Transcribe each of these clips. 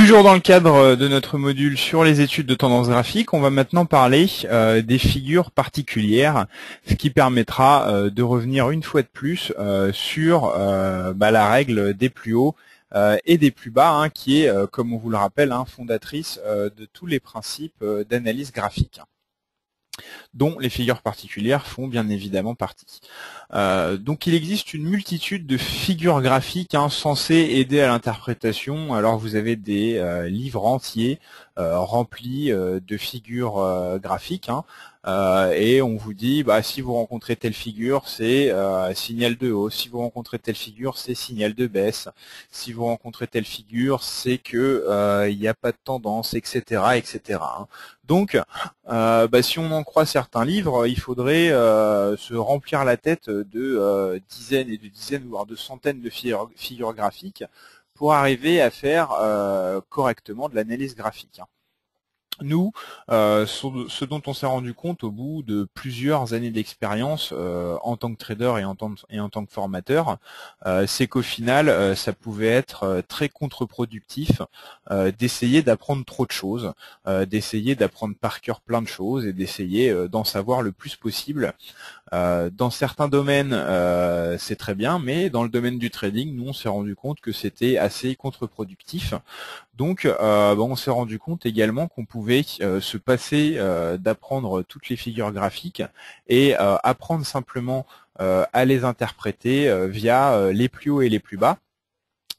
Toujours dans le cadre de notre module sur les études de tendance graphique, on va maintenant parler des figures particulières, ce qui permettra de revenir une fois de plus sur la règle des plus hauts et des plus bas, qui est, comme on vous le rappelle, fondatrice de tous les principes d'analyse graphique, dont les figures particulières font bien évidemment partie. Donc il existe une multitude de figures graphiques censées aider à l'interprétation. Alors vous avez des livres entiers remplis de figures graphiques, et on vous dit si vous rencontrez telle figure c'est signal de hausse, si vous rencontrez telle figure c'est signal de baisse, si vous rencontrez telle figure c'est que il n'y a pas de tendance, etc., etc. Donc si on en croit certains livres, il faudrait se remplir la tête de dizaines et de dizaines, voire de centaines de figures graphiques pour arriver à faire correctement de l'analyse graphique. Nous, ce dont on s'est rendu compte au bout de plusieurs années d'expérience en tant que trader et en tant que formateur, c'est qu'au final, ça pouvait être très contre-productif d'essayer d'apprendre trop de choses, d'essayer d'apprendre par cœur plein de choses et d'essayer d'en savoir le plus possible. Dans certains domaines, c'est très bien, mais dans le domaine du trading, nous, on s'est rendu compte que c'était assez contre-productif. Donc, on s'est rendu compte également qu'on pouvait se passer d'apprendre toutes les figures graphiques et apprendre simplement à les interpréter via les plus hauts et les plus bas.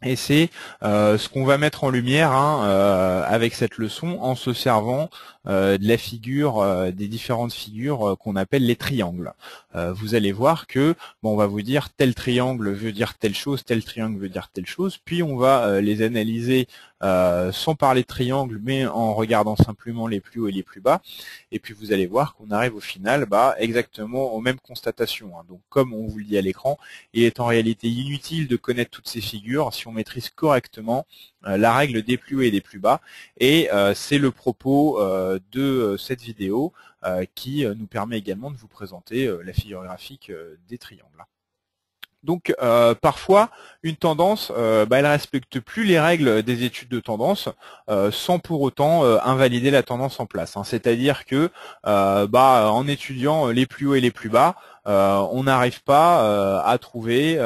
Et c'est ce qu'on va mettre en lumière avec cette leçon en se servant de la figure, des différentes figures qu'on appelle les triangles. Vous allez voir que on va vous dire tel triangle veut dire telle chose, tel triangle veut dire telle chose, puis on va les analyser sans parler de triangle, mais en regardant simplement les plus hauts et les plus bas. Et puis vous allez voir qu'on arrive au final exactement aux mêmes constatations. Donc comme on vous le dit à l'écran, il est en réalité inutile de connaître toutes ces figures si on maîtrise correctement la règle des plus hauts et des plus bas. Et c'est le propos de cette vidéo qui nous permet également de vous présenter la figure graphique des triangles. Donc parfois, une tendance, elle respecte plus les règles des études de tendance sans pour autant invalider la tendance en place. C'est-à-dire que en étudiant les plus hauts et les plus bas, on n'arrive pas à trouver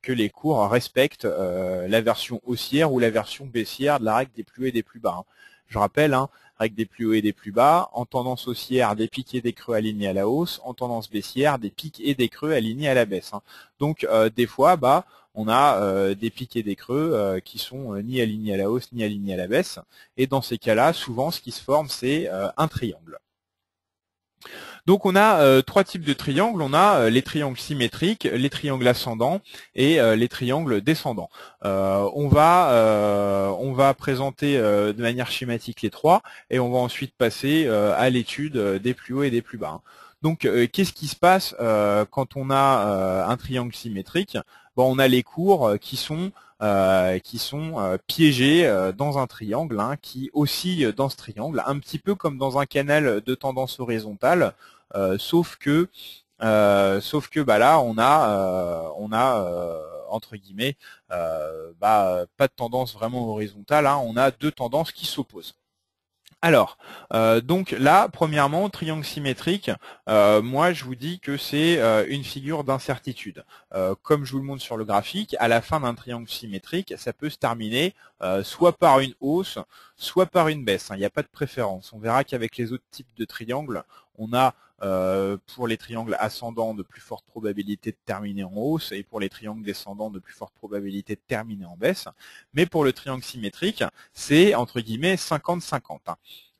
que les cours respectent la version haussière ou la version baissière de la règle des plus hauts et des plus bas. Je rappelle, règle des plus hauts et des plus bas, en tendance haussière, des pics et des creux alignés à la hausse, en tendance baissière, des pics et des creux alignés à la baisse. Donc des fois, on a des pics et des creux qui sont ni alignés à la hausse ni alignés à la baisse, et dans ces cas-là, souvent ce qui se forme, c'est un triangle. Donc on a trois types de triangles. On a les triangles symétriques, les triangles ascendants et les triangles descendants. On va présenter de manière schématique les trois et on va ensuite passer à l'étude des plus hauts et des plus bas. Donc qu'est-ce qui se passe quand on a un triangle symétrique? On a les cours qui sont piégés dans un triangle, qui oscillent dans ce triangle, un petit peu comme dans un canal de tendance horizontale, sauf que là on a entre guillemets pas de tendance vraiment horizontale, on a deux tendances qui s'opposent. Alors, donc là, premièrement, triangle symétrique, moi je vous dis que c'est une figure d'incertitude. Comme je vous le montre sur le graphique, à la fin d'un triangle symétrique, ça peut se terminer soit par une hausse, soit par une baisse. Il n'y a pas de préférence. On verra qu'avec les autres types de triangles, on a pour les triangles ascendants de plus fortes probabilités de terminer en hausse et pour les triangles descendants de plus fortes probabilités de terminer en baisse. Mais pour le triangle symétrique, c'est entre guillemets 50-50.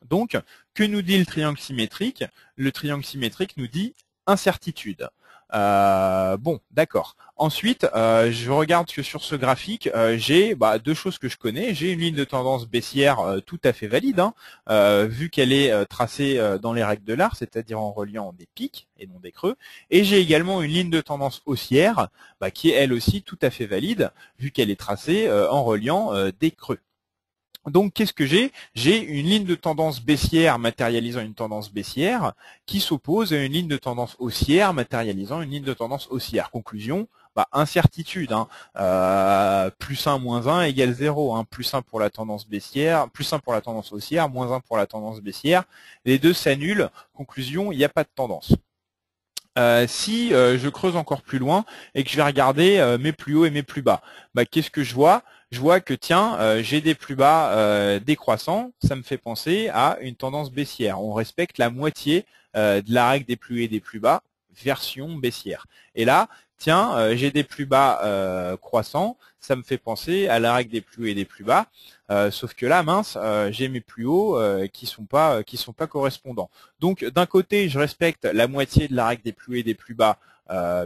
Donc, que nous dit le triangle symétrique? Le triangle symétrique nous dit incertitude. Bon, d'accord. Ensuite, je regarde que sur ce graphique, j'ai deux choses que je connais. J'ai une ligne de tendance baissière tout à fait valide, vu qu'elle est tracée dans les règles de l'art, c'est-à-dire en reliant des pics et non des creux. Et j'ai également une ligne de tendance haussière, qui est elle aussi tout à fait valide, vu qu'elle est tracée en reliant des creux. Donc, qu'est-ce que j'ai? J'ai une ligne de tendance baissière matérialisant une tendance baissière qui s'oppose à une ligne de tendance haussière matérialisant une ligne de tendance haussière. Conclusion, incertitude. Plus 1 moins 1 égale 0. Plus 1 pour la tendance baissière, plus 1 pour la tendance haussière, moins 1 pour la tendance baissière. Les deux s'annulent. Conclusion, il n'y a pas de tendance. Si je creuse encore plus loin et que je vais regarder mes plus hauts et mes plus bas, qu'est-ce que je vois? Je vois que tiens, j'ai des plus bas décroissants, ça me fait penser à une tendance baissière. On respecte la moitié de la règle des plus hauts et des plus bas, version baissière. Et là, tiens, j'ai des plus bas croissants, ça me fait penser à la règle des plus hauts et des plus bas. Sauf que là, mince, j'ai mes plus hauts qui sont pas correspondants. Donc d'un côté, je respecte la moitié de la règle des plus hauts et des plus bas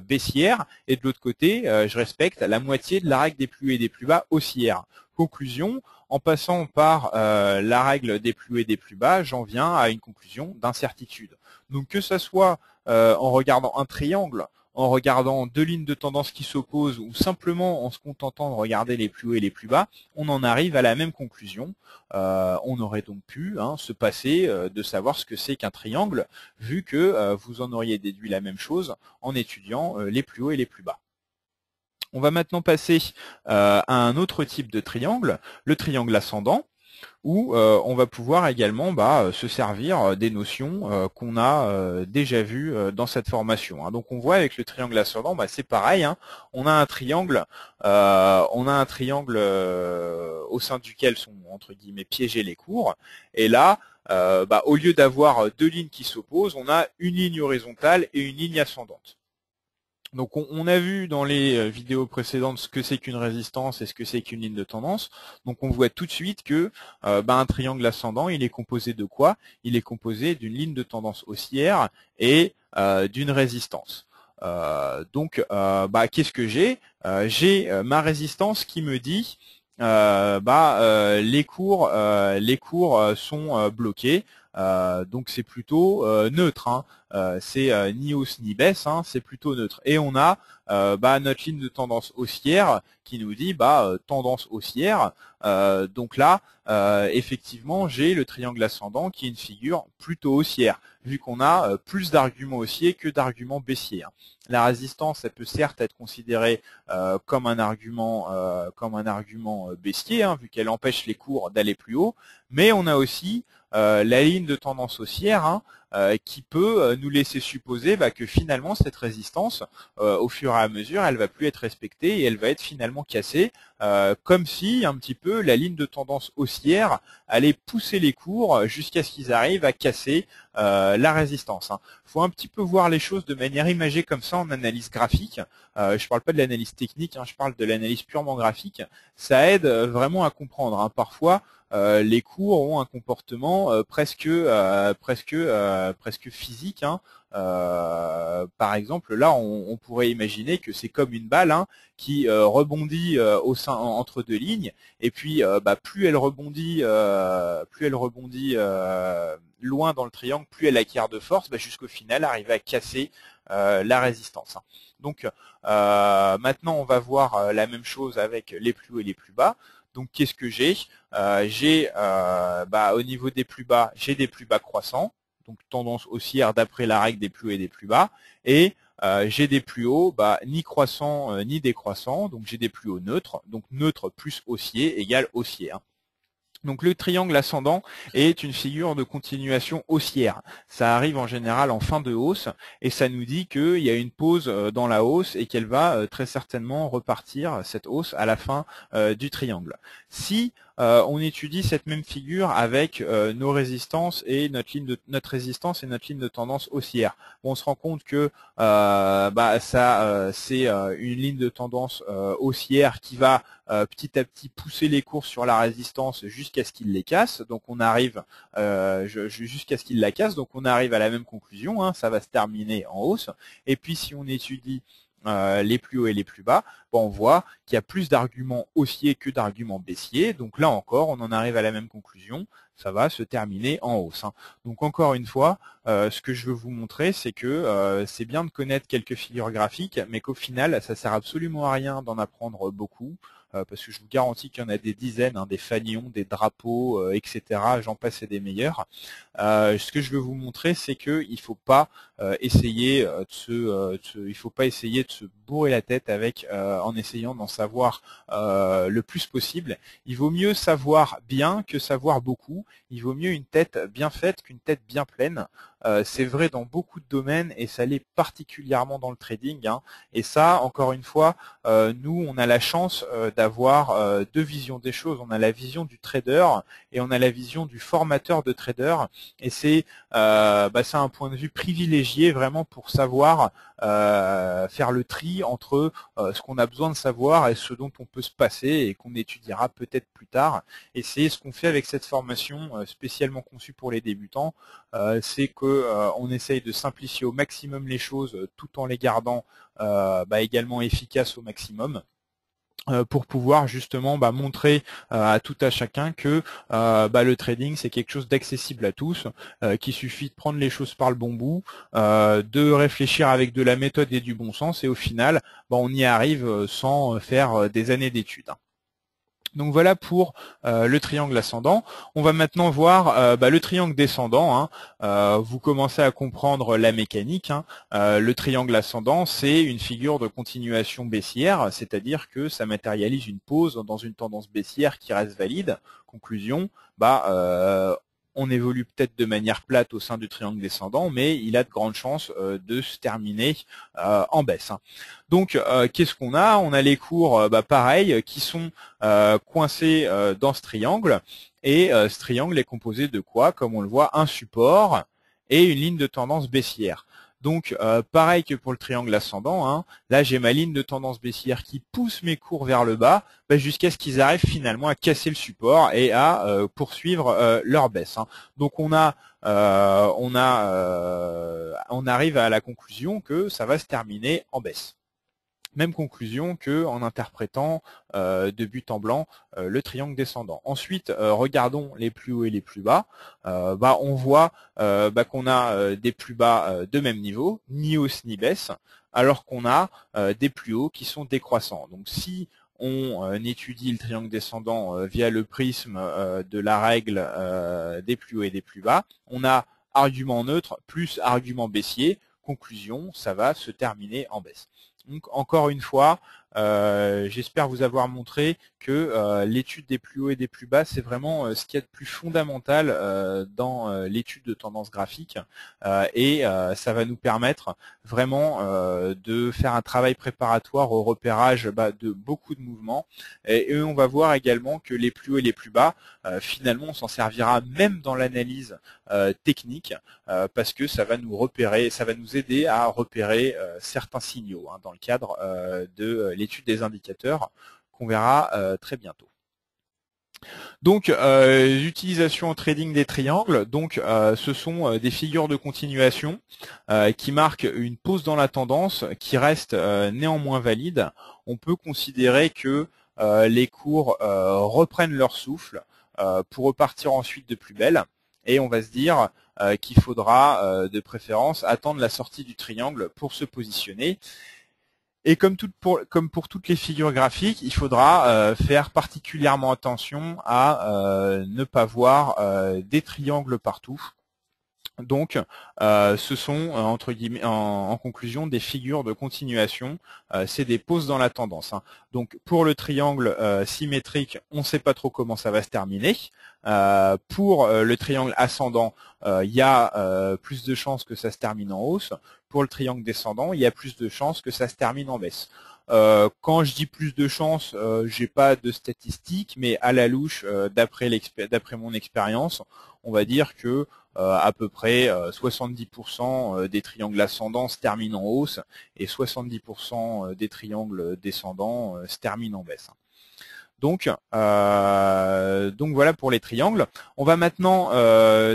baissière, et de l'autre côté, je respecte la moitié de la règle des plus hauts et des plus bas haussière. Conclusion, en passant par la règle des plus hauts et des plus bas, j'en viens à une conclusion d'incertitude. Donc que ce soit en regardant un triangle, en regardant deux lignes de tendance qui s'opposent, ou simplement en se contentant de regarder les plus hauts et les plus bas, on en arrive à la même conclusion. On aurait donc pu se passer de savoir ce que c'est qu'un triangle, vu que vous en auriez déduit la même chose en étudiant les plus hauts et les plus bas. On va maintenant passer à un autre type de triangle, le triangle ascendant, où on va pouvoir également se servir des notions qu'on a déjà vues dans cette formation. Donc on voit avec le triangle ascendant, c'est pareil. On a un triangle, au sein duquel sont entre guillemets piégés les cours. Et là, au lieu d'avoir deux lignes qui s'opposent, on a une ligne horizontale et une ligne ascendante. Donc on a vu dans les vidéos précédentes ce que c'est qu'une résistance et ce que c'est qu'une ligne de tendance. Donc on voit tout de suite que un triangle ascendant, il est composé de quoi? Il est composé d'une ligne de tendance haussière et d'une résistance. Qu'est-ce que j'ai? J'ai ma résistance qui me dit les cours sont bloqués. Donc c'est plutôt neutre. C'est ni hausse ni baisse, c'est plutôt neutre. Et on a notre ligne de tendance haussière qui nous dit tendance haussière. Donc là, effectivement, j'ai le triangle ascendant qui est une figure plutôt haussière, vu qu'on a plus d'arguments haussiers que d'arguments baissiers. La résistance, elle peut certes être considérée comme un argument baissier, vu qu'elle empêche les cours d'aller plus haut, mais on a aussi la ligne de tendance haussière qui peut nous laisser supposer que finalement cette résistance, au fur et à mesure, elle va plus être respectée et elle va être finalement cassée, comme si un petit peu la ligne de tendance haussière allait pousser les cours jusqu'à ce qu'ils arrivent à casser la résistance. Il faut un petit peu voir les choses de manière imagée comme ça en analyse graphique. Je ne parle pas de l'analyse technique, je parle de l'analyse purement graphique. Ça aide vraiment à comprendre. Parfois, les cours ont un comportement presque physique. Par exemple, là, on pourrait imaginer que c'est comme une balle qui rebondit entre deux lignes, et puis plus elle rebondit loin dans le triangle, plus elle acquiert de force, jusqu'au final arriver à casser la résistance. Donc maintenant, on va voir la même chose avec les plus hauts et les plus bas. Donc qu'est-ce que j'ai? Au niveau des plus bas, j'ai des plus bas croissants, donc tendance haussière d'après la règle des plus hauts et des plus bas, et j'ai des plus hauts ni croissants ni décroissants, donc j'ai des plus hauts neutres, donc neutre plus haussier égale haussier. Donc le triangle ascendant est une figure de continuation haussière. Ça arrive en général en fin de hausse et ça nous dit qu'il y a une pause dans la hausse et qu'elle va très certainement repartir, cette hausse, à la fin du triangle. Si on étudie cette même figure avec nos résistances et notre résistance et notre ligne de tendance haussière, on se rend compte que c'est une ligne de tendance haussière qui va petit à petit pousser les cours sur la résistance jusqu'à ce qu'il les casse. Donc on arrive jusqu'à ce qu'il la casse. Donc on arrive à la même conclusion. Ça va se terminer en hausse. Et puis si on étudie les plus hauts et les plus bas, on voit qu'il y a plus d'arguments haussiers que d'arguments baissiers. Donc là encore, on en arrive à la même conclusion. ça va se terminer en hausse. Donc encore une fois, ce que je veux vous montrer, c'est que c'est bien de connaître quelques figures graphiques, mais qu'au final, ça sert absolument à rien d'en apprendre beaucoup, parce que je vous garantis qu'il y en a des dizaines, des fanions, des drapeaux, etc. J'en passe et des meilleurs. Ce que je veux vous montrer, c'est qu'il ne faut pas essayer il faut pas essayer de se bourrer la tête avec en essayant d'en savoir le plus possible. Il vaut mieux savoir bien que savoir beaucoup. Il vaut mieux une tête bien faite qu'une tête bien pleine. C'est vrai dans beaucoup de domaines et ça l'est particulièrement dans le trading. Et ça, encore une fois, nous, on a la chance d'avoir deux visions des choses. On a la vision du trader et on a la vision du formateur de trader. Et c'est un point de vue privilégié vraiment pour savoir faire le tri entre ce qu'on a besoin de savoir et ce dont on peut se passer et qu'on étudiera peut-être plus tard. Et c'est ce qu'on fait avec cette formation spécialement conçue pour les débutants. C'est qu'on essaye de simplifier au maximum les choses tout en les gardant également efficaces au maximum, pour pouvoir justement montrer à tout à chacun que le trading c'est quelque chose d'accessible à tous, qu'il suffit de prendre les choses par le bon bout, de réfléchir avec de la méthode et du bon sens, et au final on y arrive sans faire des années d'études. Donc voilà pour le triangle ascendant. On va maintenant voir le triangle descendant. Vous commencez à comprendre la mécanique. Le triangle ascendant, c'est une figure de continuation baissière, c'est-à-dire que ça matérialise une pause dans une tendance baissière qui reste valide. Conclusion, on évolue peut-être de manière plate au sein du triangle descendant, mais il a de grandes chances de se terminer en baisse. Donc, qu'est-ce qu'on a? On a les cours, pareil, qui sont coincés dans ce triangle. Et ce triangle est composé de quoi? Comme on le voit, un support et une ligne de tendance baissière. Donc, pareil que pour le triangle ascendant, là j'ai ma ligne de tendance baissière qui pousse mes cours vers le bas jusqu'à ce qu'ils arrivent finalement à casser le support et à poursuivre leur baisse. Donc on arrive à la conclusion que ça va se terminer en baisse. Même conclusion qu'en interprétant de but en blanc le triangle descendant. Ensuite, regardons les plus hauts et les plus bas. On voit qu'on a des plus bas de même niveau, ni hausse ni baisse, alors qu'on a des plus hauts qui sont décroissants. Donc si on étudie le triangle descendant via le prisme de la règle des plus hauts et des plus bas, on a argument neutre plus argument baissier. Conclusion, ça va se terminer en baisse. Donc encore une fois, j'espère vous avoir montré que l'étude des plus hauts et des plus bas, c'est vraiment ce qu'il y a de plus fondamental dans l'étude de tendance graphique, et ça va nous permettre vraiment de faire un travail préparatoire au repérage de beaucoup de mouvements, et on va voir également que les plus hauts et les plus bas, finalement on s'en servira même dans l'analyse technique, parce que ça va nous repérer, ça va nous aider à repérer certains signaux dans le cadre de l'étude des indicateurs qu'on verra très bientôt. Donc, l'utilisation en trading des triangles, donc ce sont des figures de continuation qui marquent une pause dans la tendance qui reste néanmoins valide. On peut considérer que les cours reprennent leur souffle pour repartir ensuite de plus belle, et on va se dire qu'il faudra de préférence attendre la sortie du triangle pour se positionner. Et comme pour toutes les figures graphiques, il faudra faire particulièrement attention à ne pas voir des triangles partout. Donc, ce sont, entre guillemets, en conclusion, des figures de continuation. C'est des pauses dans la tendance. Donc, pour le triangle symétrique, on ne sait pas trop comment ça va se terminer. Pour le triangle ascendant, il y a plus de chances que ça se termine en hausse. Pour le triangle descendant, il y a plus de chances que ça se termine en baisse. Quand je dis plus de chances, j'ai pas de statistiques, mais à la louche, d'après mon expérience, on va dire que à peu près 70% des triangles ascendants se terminent en hausse et 70% des triangles descendants se terminent en baisse. Donc voilà pour les triangles. On va maintenant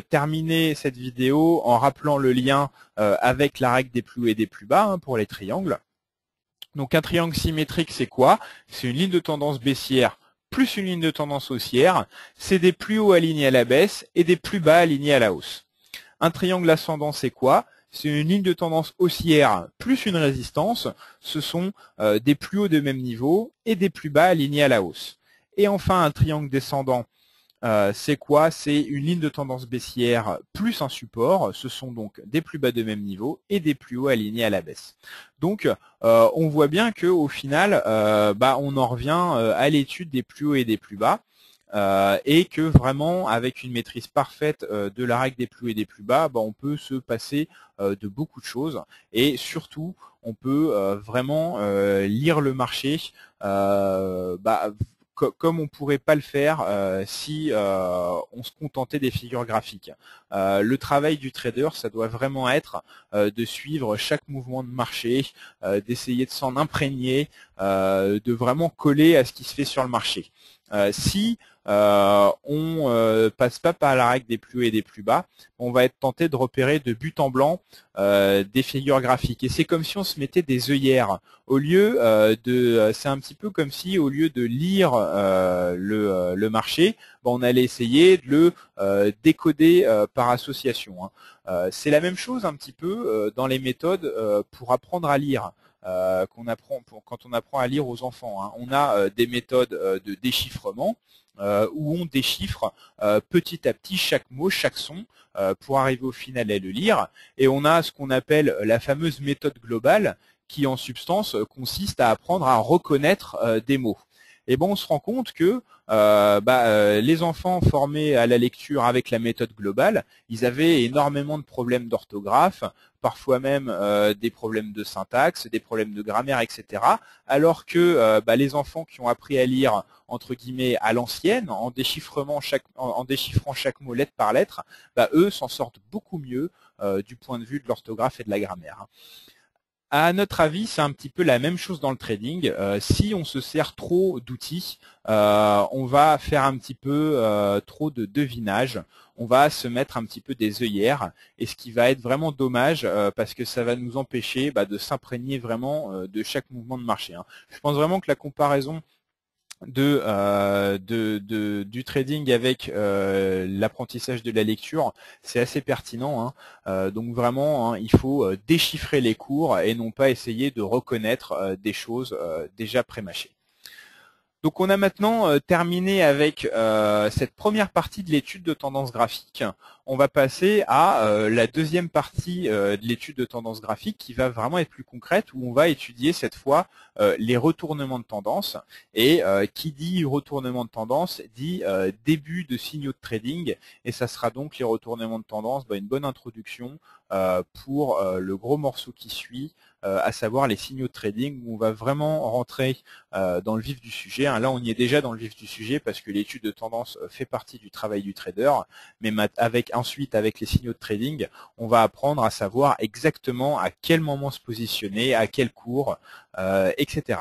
terminer cette vidéo en rappelant le lien avec la règle des plus hauts et des plus bas pour les triangles. Donc un triangle symétrique, c'est quoi? C'est une ligne de tendance baissière plus une ligne de tendance haussière, c'est des plus hauts alignés à la baisse et des plus bas alignés à la hausse. Un triangle ascendant, c'est quoi? C'est une ligne de tendance haussière plus une résistance. Ce sont des plus hauts de même niveau et des plus bas alignés à la hausse. Et enfin, un triangle descendant, c'est quoi? C'est une ligne de tendance baissière plus un support. Ce sont donc des plus bas de même niveau et des plus hauts alignés à la baisse. Donc, on voit bien qu'au final, on en revient à l'étude des plus hauts et des plus bas. Et que vraiment, avec une maîtrise parfaite de la règle des plus hauts et des plus bas, on peut se passer de beaucoup de choses. Et surtout, on peut vraiment lire le marché comme on ne pourrait pas le faire si on se contentait des figures graphiques. Le travail du trader, ça doit vraiment être de suivre chaque mouvement de marché, d'essayer de s'en imprégner, de vraiment coller à ce qui se fait sur le marché. Si on passe pas par la règle des plus hauts et des plus bas, on va être tenté de repérer de but en blanc des figures graphiques. Et c'est comme si on se mettait des œillères. Au lieu c'est un petit peu comme si au lieu de lire le marché, on allait essayer de le décoder par association. C'est la même chose un petit peu dans les méthodes pour apprendre à lire. Quand on apprend à lire aux enfants. On a des méthodes de déchiffrement où on déchiffre petit à petit chaque mot, chaque son, pour arriver au final à le lire. Et on a ce qu'on appelle la fameuse méthode globale qui, en substance, consiste à apprendre à reconnaître des mots. Et on se rend compte que les enfants formés à la lecture avec la méthode globale, ils avaient énormément de problèmes d'orthographe, parfois même des problèmes de syntaxe, des problèmes de grammaire, etc. Alors que les enfants qui ont appris à lire entre guillemets à l'ancienne, en déchiffrant chaque mot lettre par lettre, eux s'en sortent beaucoup mieux du point de vue de l'orthographe et de la grammaire. À notre avis, c'est un petit peu la même chose dans le trading. Si on se sert trop d'outils, on va faire un petit peu trop de devinage. On va se mettre un petit peu des œillères, et ce qui va être vraiment dommage parce que ça va nous empêcher de s'imprégner vraiment de chaque mouvement de marché. Je pense vraiment que la comparaison du trading avec l'apprentissage de la lecture, c'est assez pertinent. Donc vraiment, il faut déchiffrer les cours et non pas essayer de reconnaître des choses déjà prémâchées. Donc on a maintenant terminé avec cette première partie de l'étude de tendance graphique. On va passer à la deuxième partie de l'étude de tendance graphique qui va vraiment être plus concrète, où on va étudier cette fois les retournements de tendance. Et qui dit retournement de tendance dit début de signaux de trading, et ça sera donc les retournements de tendance, une bonne introduction pour le gros morceau qui suit, à savoir les signaux de trading, où on va vraiment rentrer dans le vif du sujet. Là, on y est déjà dans le vif du sujet parce que l'étude de tendance fait partie du travail du trader, mais ensuite, avec les signaux de trading, on va apprendre à savoir exactement à quel moment se positionner, à quel cours, etc.